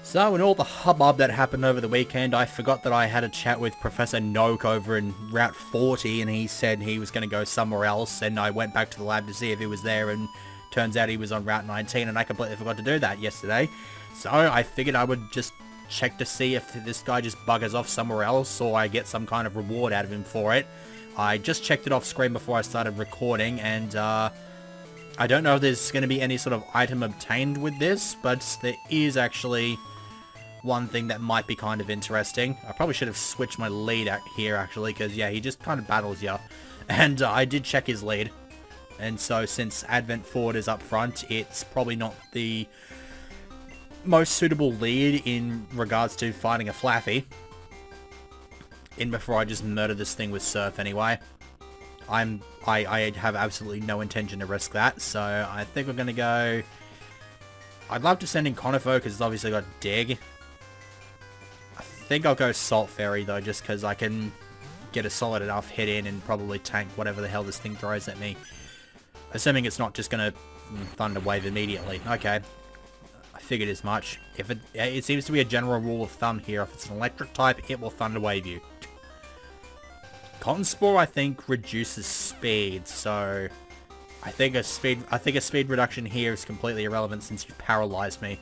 So, in all the hubbub that happened over the weekend, I forgot that I had a chat with Professor Noak over in Route 40, and he said he was going to go somewhere else, and I went back to the lab to see if he was there, and turns out he was on Route 19, and I completely forgot to do that yesterday. So, I figured I would just check to see if this guy just buggers off somewhere else, or I get some kind of reward out of him for it. I just checked it off screen before I started recording, and I don't know if there's going to be any sort of item obtained with this, but there is actually one thing that might be kind of interesting. I probably should have switched my lead out here, actually, because, yeah, he just kind of battles you. And I did check his lead. And so, since Advent Forward is up front, it's probably not the most suitable lead in regards to fighting a Flaffy. In before I just murder this thing with Surf anyway. I have absolutely no intention to risk that, so I think we're going to go... I'd love to send in Conifo, because it's obviously got Dig. I think I'll go Salt Fairy, though, just because I can get a solid enough hit in and probably tank whatever the hell this thing throws at me. Assuming it's not just going to Thunder Wave immediately. Okay. I figured as much. If it seems to be a general rule of thumb here. If it's an electric type, it will Thunder Wave you. Cotton Spore, I think, reduces speed, so I think a speed reduction here is completely irrelevant since you've paralyzed me.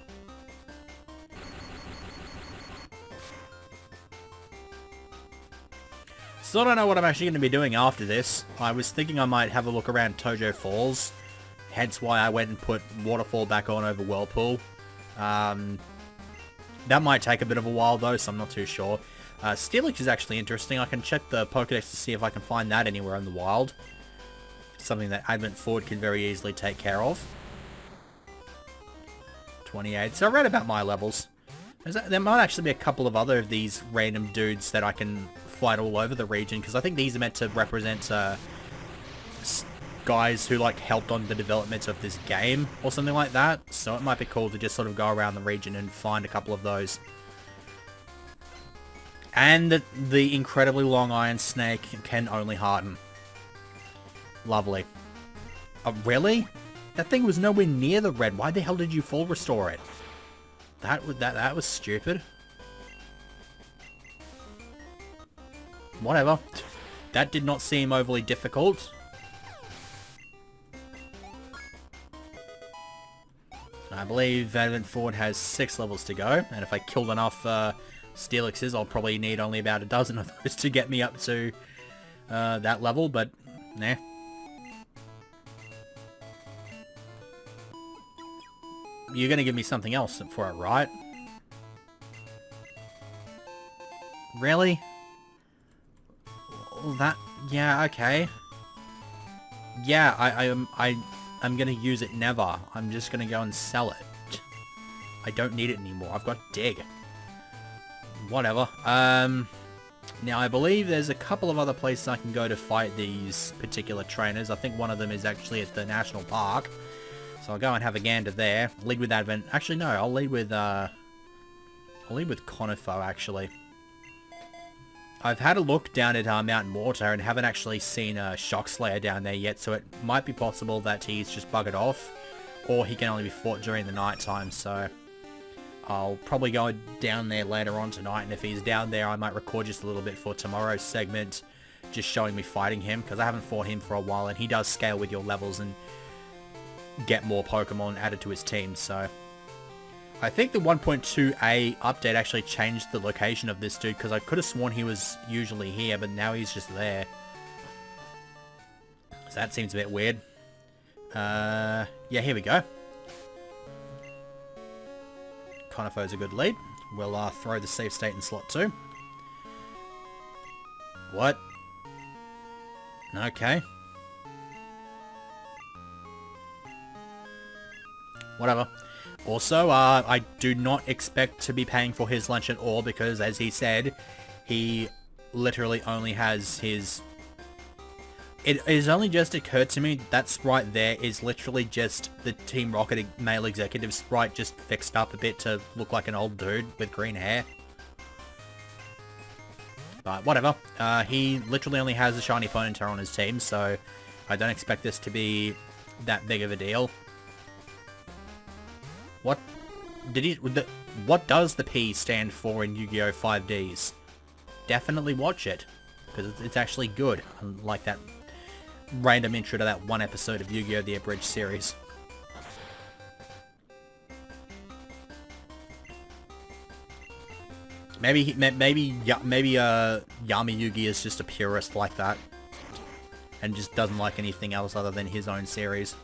Still don't know what I'm actually going to be doing after this. I was thinking I might have a look around Tojo Falls, hence why I went and put Waterfall back on over Whirlpool. That might take a bit of a while though, so I'm not too sure. Steelix is actually interesting. I can check the Pokedex to see if I can find that anywhere in the wild. Something that Advent Forward can very easily take care of. 28. So right about my levels. There might actually be a couple of other of these random dudes that I can fight all over the region, because I think these are meant to represent guys who like helped on the development of this game or something like that. So it might be cool to just sort of go around the region and find a couple of those. And the incredibly long Iron Snake can only harden. Lovely. Really? That thing was nowhere near the red. Why the hell did you full restore it? That was stupid. Whatever. That did not seem overly difficult. I believe Advent Forward has 6 levels to go, and if I killed enough Steelixes, I'll probably need only about a dozen of those to get me up to that level, but nah. You're gonna give me something else for it, right? Really? Yeah, okay. Yeah, I'm gonna use it never. I'm just gonna go and sell it. I don't need it anymore. I've got Dig. Whatever. Now I believe there's a couple of other places I can go to fight these particular trainers. I think one of them is actually at the National Park. So I'll go and have a gander there. Lead with Advent. Actually, no. I'll lead with Conifo, actually. I've had a look down at Mount Mortar and haven't actually seen a Shock Slayer down there yet, so it might be possible that he's just buggered off, or he can only be fought during the night time, so I'll probably go down there later on tonight, and if he's down there, I might record just a little bit for tomorrow's segment, just showing me fighting him, because I haven't fought him for a while, and he does scale with your levels and get more Pokemon added to his team, so I think the 1.2a update actually changed the location of this dude, because I could have sworn he was usually here, but now he's just there. So that seems a bit weird. Yeah, here we go. Conifo's a good lead. We'll throw the safe state in slot 2. What? Okay. Whatever. Also, I do not expect to be paying for his lunch at all because, as he said, he literally only has his... It has only just occurred to me that sprite there is literally just the Team Rocket male executive sprite just fixed up a bit to look like an old dude with green hair. But whatever. He literally only has a shiny Ponyta on his team, so I don't expect this to be that big of a deal. What? What does the P stand for in Yu-Gi-Oh! 5Ds? Definitely watch it, because it's actually good, unlike that random intro to that one episode of Yu-Gi-Oh! The Abridged series. Maybe Yami Yugi is just a purist like that, and just doesn't like anything else other than his own series.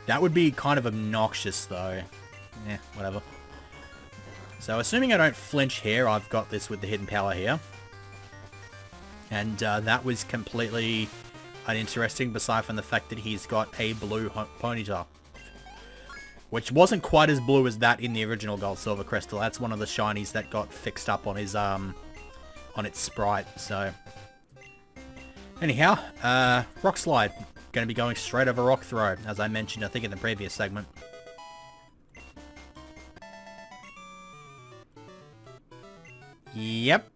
That would be kind of obnoxious, though. Eh, whatever. So, assuming I don't flinch here, I've got this with the hidden power here. And that was completely uninteresting, beside from the fact that he's got a blue ponytail. Which wasn't quite as blue as that in the original Gold Silver Crystal. That's one of the shinies that got fixed up on his, on its sprite, so... Anyhow, Rock Slide. Going to be going straight over Rock Throw, as I mentioned, I think, in the previous segment. Yep.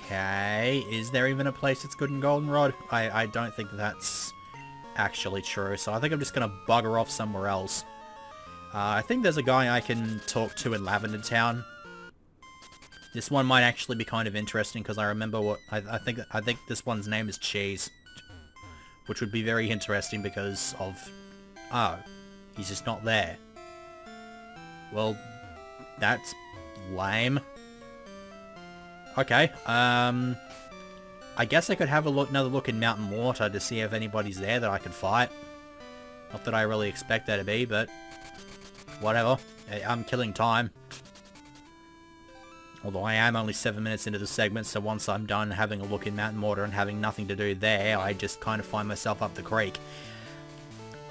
Okay, is there even a place that's good in Goldenrod? I don't think that's actually true, so I think I'm just going to bugger off somewhere else. I think there's a guy I can talk to in Lavender Town. This one might actually be kind of interesting, because I remember what... I think this one's name is Cheese. Which would be very interesting because of... Oh, he's just not there. Well, that's lame. Okay, I guess I could have another look in Mountain Water to see if anybody's there that I can fight. Not that I really expect that to be, but whatever. I'm killing time. Although I am only 7 minutes into the segment, so once I'm done having a look in Mountain Water and having nothing to do there, I just kind of find myself up the creek.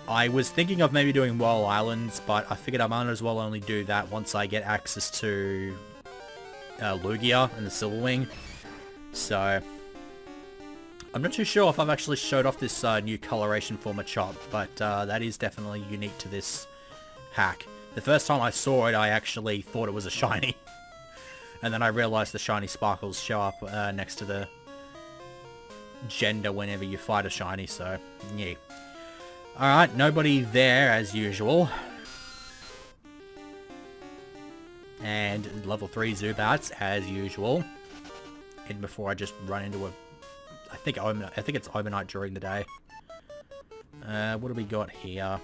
I was thinking of maybe doing Wall Islands, but I figured I might as well only do that once I get access to Lugia and the Silverwing. So, I'm not too sure if I've actually showed off this new coloration for Machop, but that is definitely unique to this hack. The first time I saw it, I actually thought it was a shiny. And then I realized the shiny sparkles show up next to the gender whenever you fight a shiny, so yeah. Alright, nobody there as usual. And level 3 Zubats as usual. And before I just run into a... I think it's overnight during the day. What do we got here?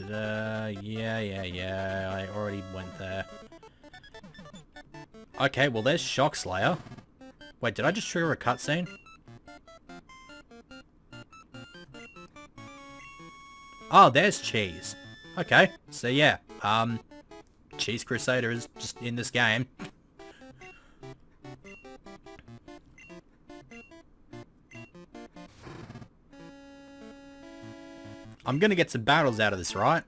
Yeah, I already went there. Okay, well there's Shock Slayer. Wait, did I just trigger a cutscene? Oh, there's Cheese. Okay, so yeah, Cheese Crusader is just in this game. I'm gonna get some battles out of this, right?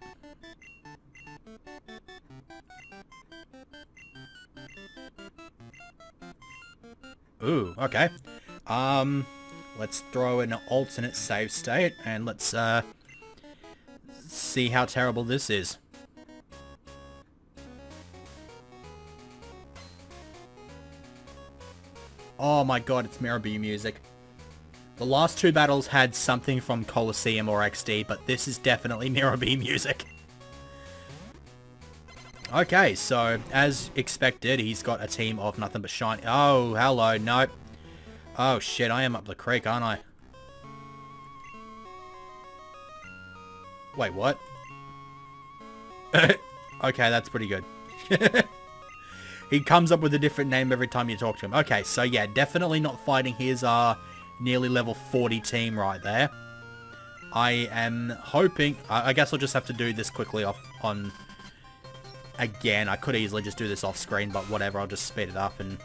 Ooh, okay. Let's throw an alternate save state, and let's, see how terrible this is. Oh my god, it's Mirror-B music. The last two battles had something from Colosseum or XD, but this is definitely Mirror-B music. Okay, so, as expected, he's got a team of nothing but shiny... Oh, hello, nope. Oh shit, I am up the creek, aren't I? Wait, what? Okay, that's pretty good. He comes up with a different name every time you talk to him. Okay, so yeah, definitely not fighting his nearly level 40 team right there. I am hoping... I guess I'll just have to do this quickly on... Again, I could easily just do this off screen, but whatever, I'll just speed it up and...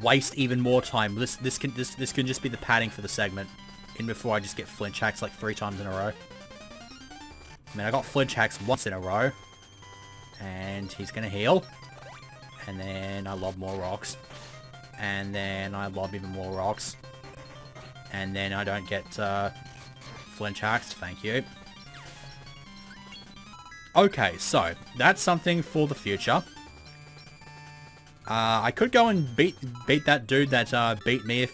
waste even more time. This can just be the padding for the segment. In before I just get flinch hacks like 3 times in a row. I mean, I got flinch hacks once in a row. And he's gonna heal. And then I lob more rocks. And then I lob even more rocks. And then I don't get flinch hacks. Thank you. Okay, so that's something for the future. I could go and beat that dude that beat me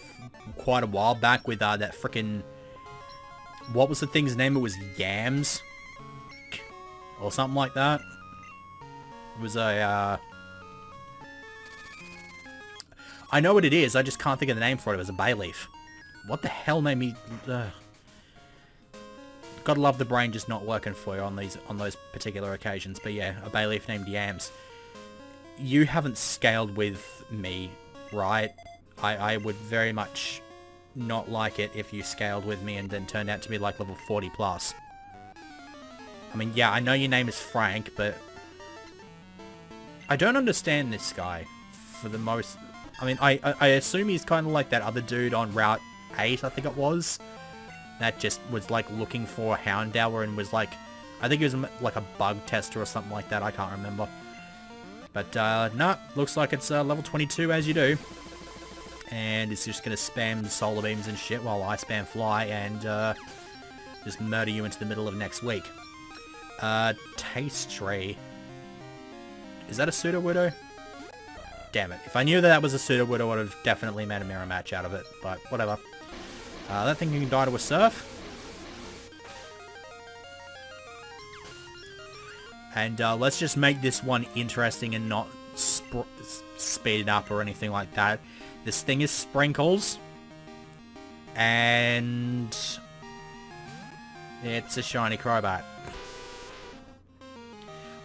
quite a while back with that frickin'... What was the thing's name? It was Yams? Or something like that. It was a... I know what it is, I just can't think of the name for it. It was a bay leaf. What the hell made me... Gotta love the brain just not working for you on those particular occasions. But yeah, a bay leaf named Yams. You haven't scaled with me, right? I would very much not like it if you scaled with me and then turned out to be like level 40 plus. I mean, yeah, I know your name is Frank, but I don't understand this guy for the most... I mean, I assume he's kind of like that other dude on Route 8, I think it was. That just was like looking for Houndour and was like... I think he was like a bug tester or something like that, I can't remember. But, no, looks like it's level 22 as you do. And it's just going to spam the solar beams and shit while I spam fly and just murder you into the middle of next week. Taste Tree. Is that a Sudowoodo? Damn it. If I knew that was a Sudowoodo, I would have definitely made a mirror match out of it. But, whatever. That thing can die to a surf. And let's just make this one interesting and not speed it up or anything like that. This thing is Sprinkles. And it's a shiny Crobat.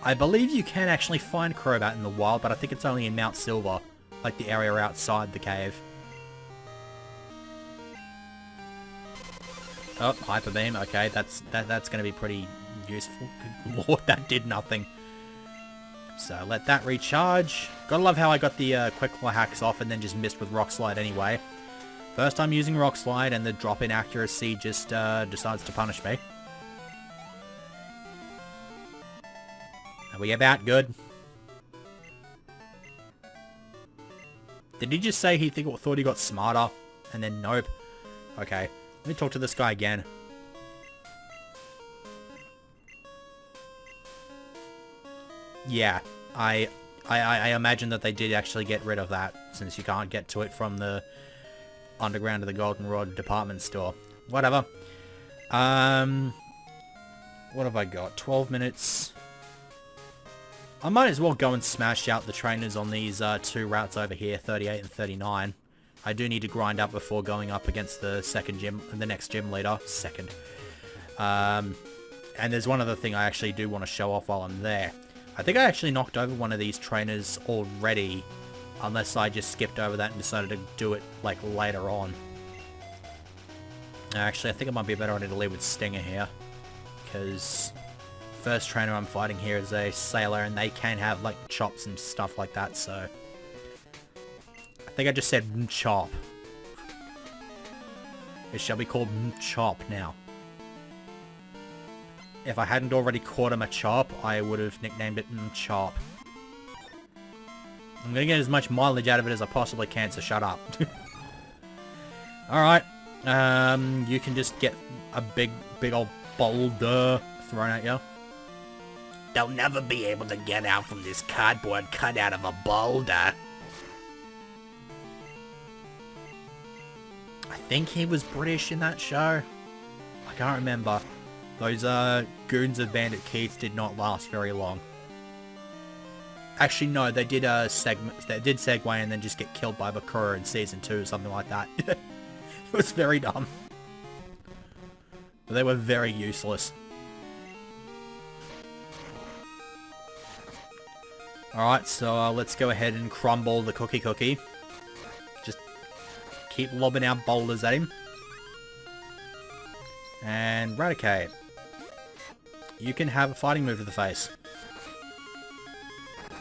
I believe you can actually find Crobat in the wild, but I think it's only in Mount Silver. Like the area outside the cave. Oh, Hyper Beam. Okay, that's going to be pretty useful. Good lord, that did nothing. So let that recharge. Gotta love how I got the Quick Claw hacks off and then just missed with Rock Slide anyway. First time using Rock Slide and the drop in accuracy just decides to punish me. Are we about good? Did he just say he thought he got smarter? And then nope. Okay, let me talk to this guy again. Yeah, I imagine that they did actually get rid of that, since you can't get to it from the underground of the Goldenrod department store. Whatever. What have I got? 12 minutes. I might as well go and smash out the trainers on these two routes over here, 38 and 39. I do need to grind up before going up against the next gym leader. And there's one other thing I actually do want to show off while I'm there. I think I actually knocked over one of these trainers already, unless I just skipped over that and decided to do it, like, later on. Actually, I think it might be a better idea to leave with Stinger here, because first trainer I'm fighting here is a sailor, and they can have, like, chops and stuff like that, so... I think I just said chop. It shall be called Chop now. If I hadn't already caught him a Chop, I would have nicknamed it Chop. I'm gonna get as much mileage out of it as I possibly can, so shut up. Alright. You can just get a big old boulder thrown at you. They'll never be able to get out from this cardboard cut out of a boulder. I think he was British in that show. I can't remember. Those goons of Bandit Keith did not last very long. Actually, no, they did segue and then just get killed by Bakura in season 2 or something like that. It was very dumb. But they were very useless. Alright, so let's go ahead and crumble the cookie. Just keep lobbing our boulders at him. And Raticate. You can have a fighting move to the face. I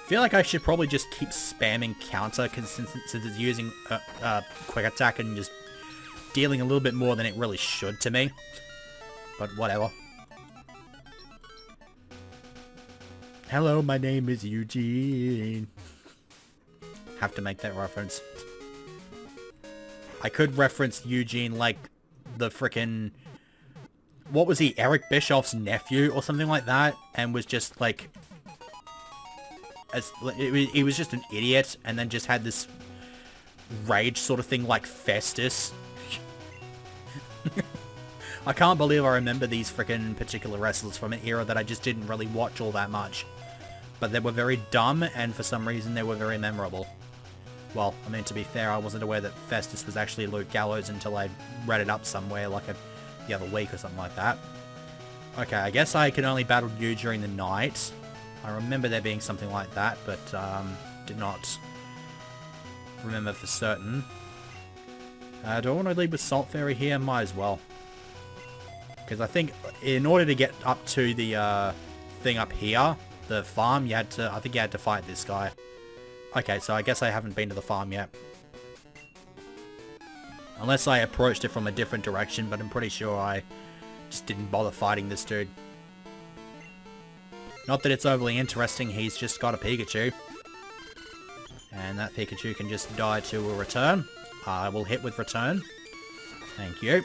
feel like I should probably just keep spamming counter, cause since it's using quick attack and just dealing a little bit more than it really should to me. But whatever. Hello, my name is Eugene. Have to make that reference. I could reference Eugene like the frickin'... What was he? Eric Bischoff's nephew or something like that? And was just like... he was just an idiot, and then just had this rage sort of thing like Festus. I can't believe I remember these freaking particular wrestlers from an era that I just didn't really watch all that much. But they were very dumb, and for some reason they were very memorable. Well, I mean, to be fair, I wasn't aware that Festus was actually Luke Gallows until I read it up somewhere, like the other week or something like that. Okay, I guess I can only battle you during the night. I remember there being something like that, but did not remember for certain. Do I want to lead with Salt Fairy here? Might as well. Because I think in order to get up to the thing up here, the farm, I think you had to fight this guy. Okay, so I guess I haven't been to the farm yet. Unless I approached it from a different direction, but I'm pretty sure I just didn't bother fighting this dude. Not that it's overly interesting, he's just got a Pikachu. And that Pikachu can just die to a return. I will hit with return. Thank you.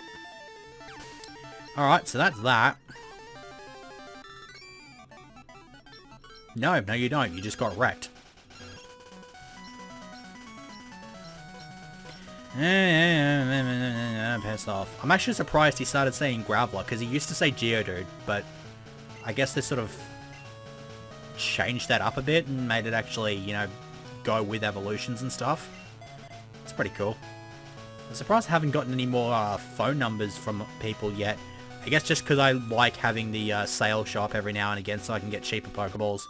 Alright, so that's that. No, you don't. You just got wrecked. Piss off. I'm actually surprised he started saying Graveler, because he used to say Geodude, but I guess they sort of changed that up a bit and made it actually, you know, go with evolutions and stuff. It's pretty cool. I'm surprised I haven't gotten any more phone numbers from people yet. I guess just because I like having the sale shop every now and again so I can get cheaper Pokeballs.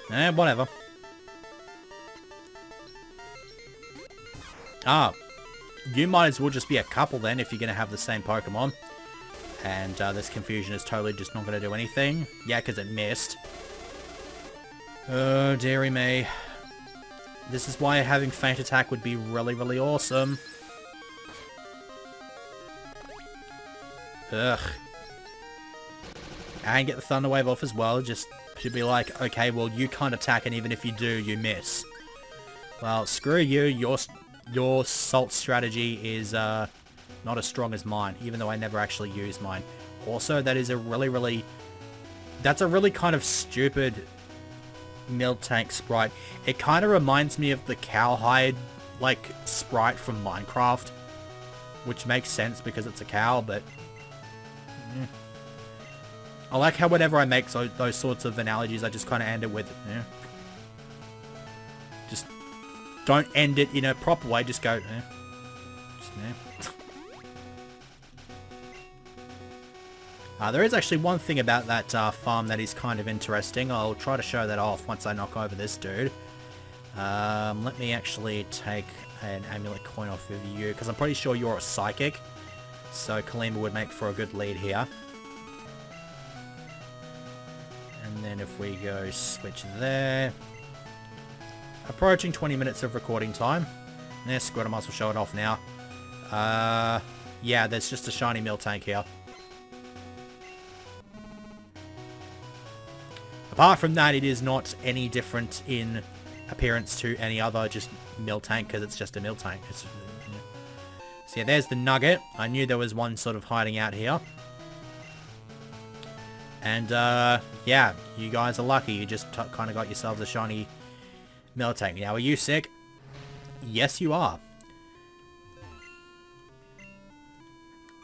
Whatever. Ah, you might as well just be a couple then if you're going to have the same Pokemon. And this confusion is totally just not going to do anything. Yeah, because it missed. Oh, dearie me. This is why having Feint Attack would be really, really awesome. Ugh. And get the Thunder Wave off as well. Just should be like, okay, well, you can't attack, and even if you do, you miss. Well, screw you. Your Salt strategy is not as strong as mine, even though I never actually used mine. Also, that is a really... That's a really kind of stupid Miltank sprite. It kind of reminds me of the Cowhide, like, sprite from Minecraft. Which makes sense because it's a cow, but... I like how whenever I make those sorts of analogies, I just kind of end it with, just don't end it in a proper way, just go, there is actually one thing about that farm that is kind of interesting. I'll try to show that off once I knock over this dude. Let me actually take an amulet coin off of you, because I'm pretty sure you're a psychic. So Kalima would make for a good lead here. And then if we go switch there. Approaching 20 minutes of recording time. Screw it, I might as well show it off now. Yeah, there's just a shiny Miltank here. Apart from that, it is not any different in appearance to any other just Miltank, because it's just a Miltank. So yeah, there's the nugget. I knew there was one sort of hiding out here. And yeah, you guys are lucky. You just kind of got yourselves a shiny Miltank. Now, are you sick? Yes, you are.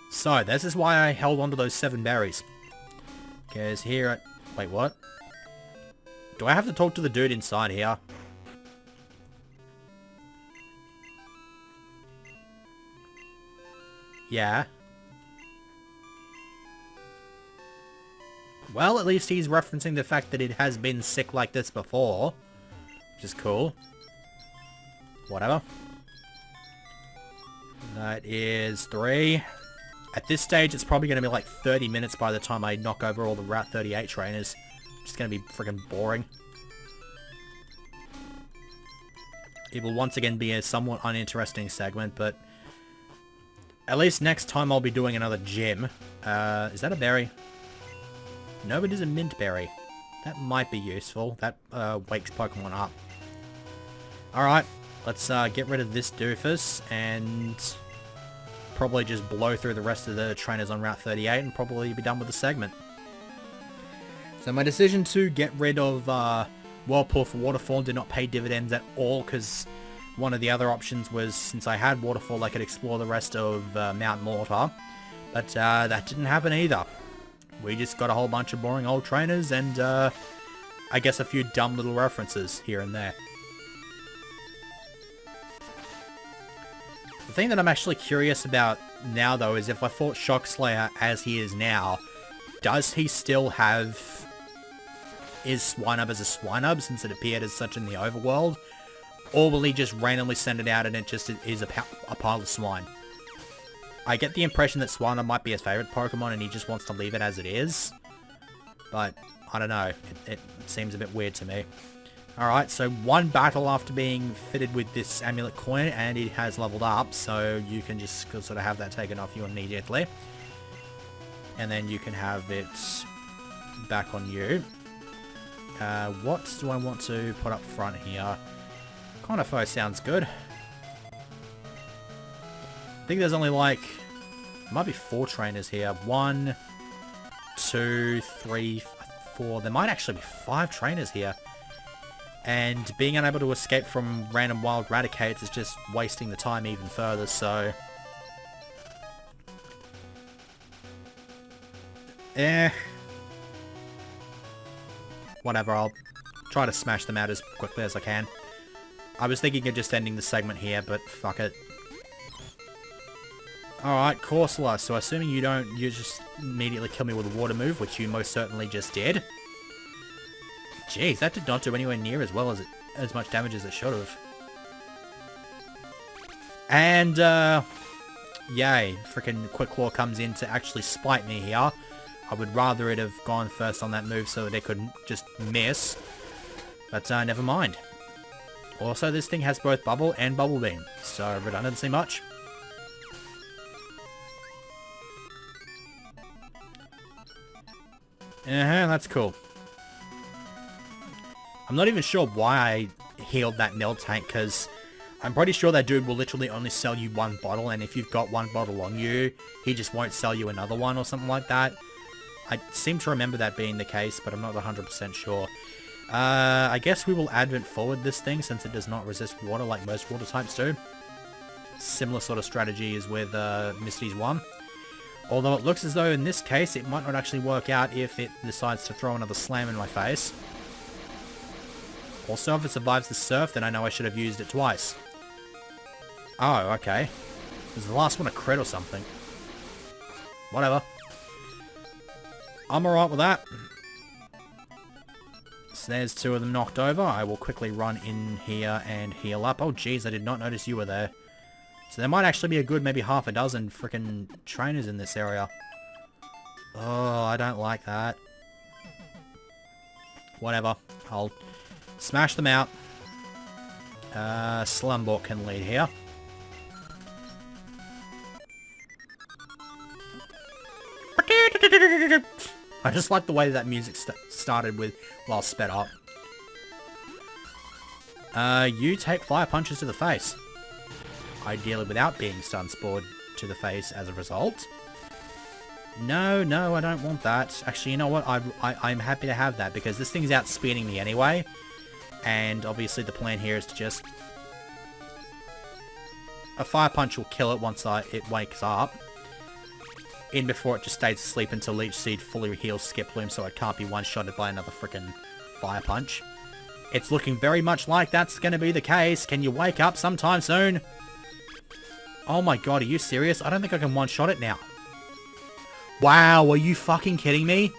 So, this is why I held on to those 7 berries. Because here at... Wait, what? Do I have to talk to the dude inside here? Yeah. Well, at least he's referencing the fact that it has been sick like this before. Which is cool. Whatever. That is 3. At this stage, it's probably going to be like 30 minutes by the time I knock over all the Route 38 trainers. It's going to be freaking boring. It will once again be a somewhat uninteresting segment, but... At least next time I'll be doing another gym. Is that a berry? No, it is a mint berry. That might be useful. That wakes Pokemon up. Alright, let's get rid of this doofus and probably just blow through the rest of the trainers on Route 38 and probably be done with the segment. So my decision to get rid of Whirlpool for Waterfall did not pay dividends at all, because one of the other options was, since I had Waterfall, I could explore the rest of Mount Mortar. But that didn't happen either. We just got a whole bunch of boring old trainers and I guess a few dumb little references here and there. The thing that I'm actually curious about now, though, is if I fought Shockslayer as he is now, does he still have... is Swinub as a Swinub, since it appeared as such in the overworld? Or will he just randomly send it out and it just is a pile of swine? I get the impression that Swinub might be his favorite Pokemon and he just wants to leave it as it is. But, I don't know. It seems a bit weird to me. Alright, so one battle after being fitted with this amulet coin, and it has leveled up, so you can just sort of have that taken off you immediately. And then you can have it back on you. What do I want to put up front here? Conifo sounds good. I think there's only like... there might be 4 trainers here. 1, 2, 3, 4... there might actually be 5 trainers here. And being unable to escape from random wild Raticates is just wasting the time even further, so... whatever, I'll try to smash them out as quickly as I can. I was thinking of just ending the segment here, but fuck it. Alright, Corsola, so assuming you just immediately kill me with a water move, which you most certainly just did. Jeez, that did not do anywhere near as well as much damage as it should have. And, yay, freaking Quick Claw comes in to actually spite me here. I would rather it have gone first on that move so that it could just miss. But, never mind. Also, this thing has both Bubble and Bubble Beam, so redundancy much. That's cool. I'm not even sure why I healed that Nil tank, because I'm pretty sure that dude will literally only sell you 1 bottle, and if you've got 1 bottle on you, he just won't sell you another one or something like that. I seem to remember that being the case, but I'm not 100% sure. I guess we will Advent Forward this thing, since it does not resist water like most water types do. Similar sort of strategy as with Misty's one. Although it looks as though in this case it might not actually work out if it decides to throw another slam in my face. Also, if it survives the surf, then I know I should have used it twice. Oh, okay. Was the last one a crit or something? Whatever. I'm alright with that. So there's 2 of them knocked over. I will quickly run in here and heal up. Oh jeez, I did not notice you were there. So there might actually be a good maybe half a dozen frickin' trainers in this area. Oh, I don't like that. Whatever. I'll smash them out. Slumbort can lead here. I just like the way that music started with while sped up. You take fire punches to the face. Ideally without being stun spored to the face as a result. No, I don't want that. Actually, you know what? I'm happy to have that, because this thing's outspeeding me anyway. And obviously the plan here is to just... a fire punch will kill it once it wakes up. In before it just stays asleep until Leech Seed fully heals Skiploom, so it can't be one-shotted by another frickin' fire punch. It's looking very much like that's gonna be the case. Can you wake up sometime soon? Oh my god, are you serious? I don't think I can one-shot it now. Wow, are you fucking kidding me?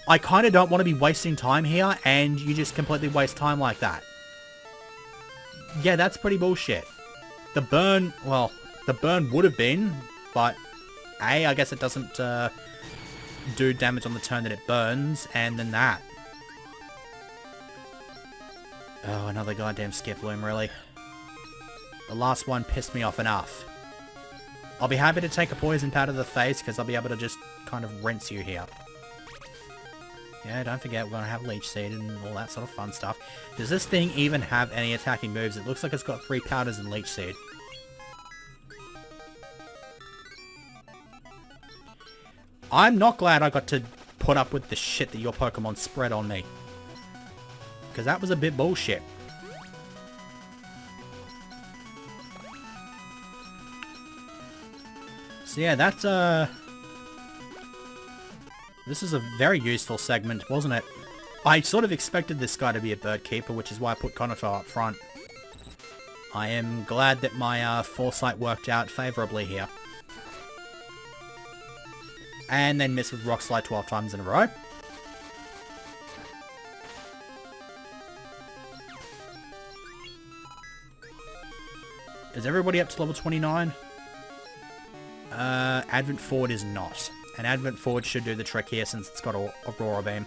I kinda don't want to be wasting time here, and you just completely waste time like that. Yeah, that's pretty bullshit. The burn, well, the burn would have been, but... A, I guess it doesn't do damage on the turn that it burns, and then that. Oh, another goddamn Skiploom, really. The last one pissed me off enough. I'll be happy to take a poison powder to the face, because I'll be able to just kind of rinse you here. Yeah, don't forget, we're going to have Leech Seed and all that sort of fun stuff. Does this thing even have any attacking moves? It looks like it's got 3 powders and Leech Seed. I'm not glad I got to put up with the shit that your Pokemon spread on me. Because that was a bit bullshit. So yeah, that's, this is a very useful segment, wasn't it? I sort of expected this guy to be a bird keeper, which is why I put Conifo up front. I am glad that my foresight worked out favourably here. And then miss with Rock Slide 12 times in a row. Is everybody up to level 29? Advent Forward is not. And Advent Forward should do the trick here since it's got a Aurora Beam.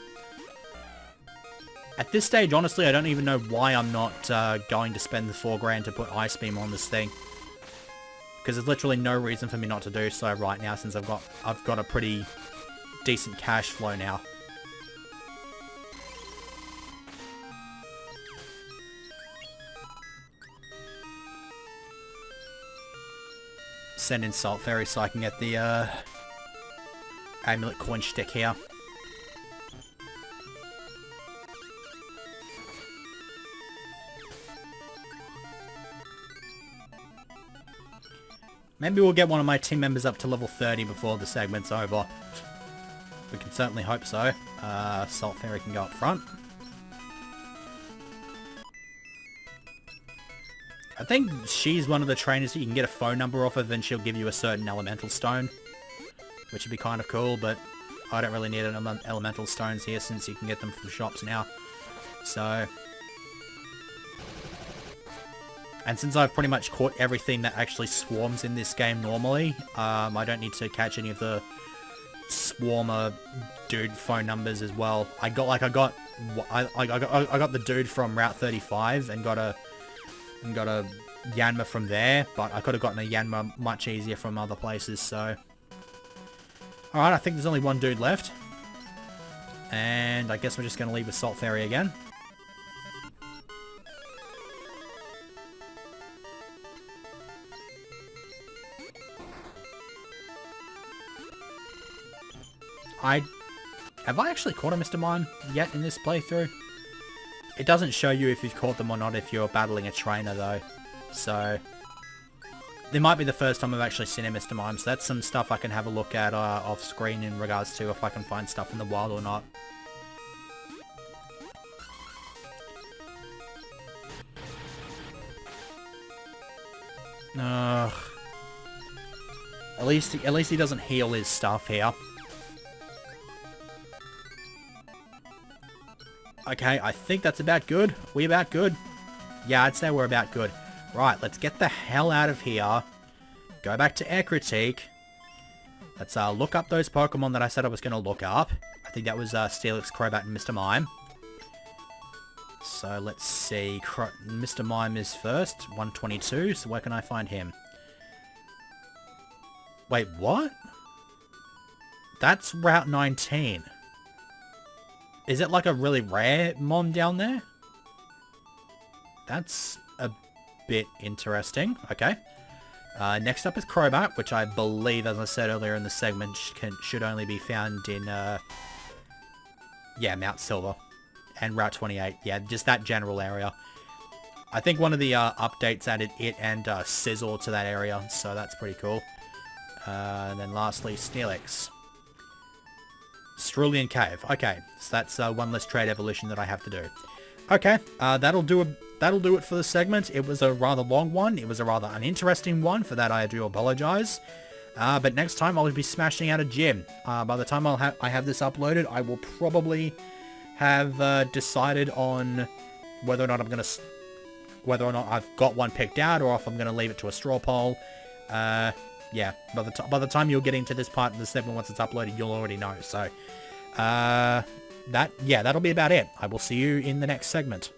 At this stage, honestly, I don't even know why I'm not going to spend the $4 to put Ice Beam on this thing. Because there's literally no reason for me not to do so right now since I've got a pretty decent cash flow now. Send in Salt Fairy so I can get the Amulet Coin Stick here. Maybe we'll get one of my team members up to level 30 before the segment's over. We can certainly hope so. Salt Fairy can go up front. I think she's one of the trainers that you can get a phone number off of and she'll give you a certain elemental stone. Which would be kind of cool, but I don't really need elemental stones here since you can get them from shops now. So... And since I've pretty much caught everything that actually swarms in this game normally, I don't need to catch any of the swarmer dude phone numbers as well. I got the dude from Route 35 and got a Yanma from there, but I could have gotten a Yanma much easier from other places. So, all right, I think there's only one dude left, and I guess we're just gonna leave with Salt Fairy again. Have I actually caught a Mr. Mime yet in this playthrough? It doesn't show you if you've caught them or not if you're battling a trainer though. So, there might be the first time I've actually seen a Mr. Mime, so that's some stuff I can have a look at off screen in regards to if I can find stuff in the wild or not. At least he doesn't heal his stuff here. Okay, I think that's about good. We about good? Yeah, I'd say we're about good. Right, let's get the hell out of here. Go back to Air Critique. Let's look up those Pokemon that I said I was going to look up. I think that was Steelix, Crobat, and Mr. Mime. So let's see. Mr. Mime is first, 122. So where can I find him? Wait, what? That's Route 19. Is it like a really rare mon down there? That's a bit interesting. Okay. Next up is Crobat, which I believe, as I said earlier in the segment, should only be found in, yeah, Mount Silver and Route 28. Yeah, just that general area. I think one of the updates added it and Sizzle to that area, so that's pretty cool. And then lastly, Steelix. Cerulean Cave. Okay, so that's one less trade evolution that I have to do. Okay, that'll do it for the segment. It was a rather long one. It was a rather uninteresting one. For that, I do apologize. But next time, I'll be smashing out a gym. By the time I have this uploaded, I will probably have decided on whether or not I've got one picked out, or if I'm going to leave it to a straw poll. Yeah, by the time you're getting to this part of the segment, once it's uploaded, you'll already know. So, that'll be about it. I will see you in the next segment.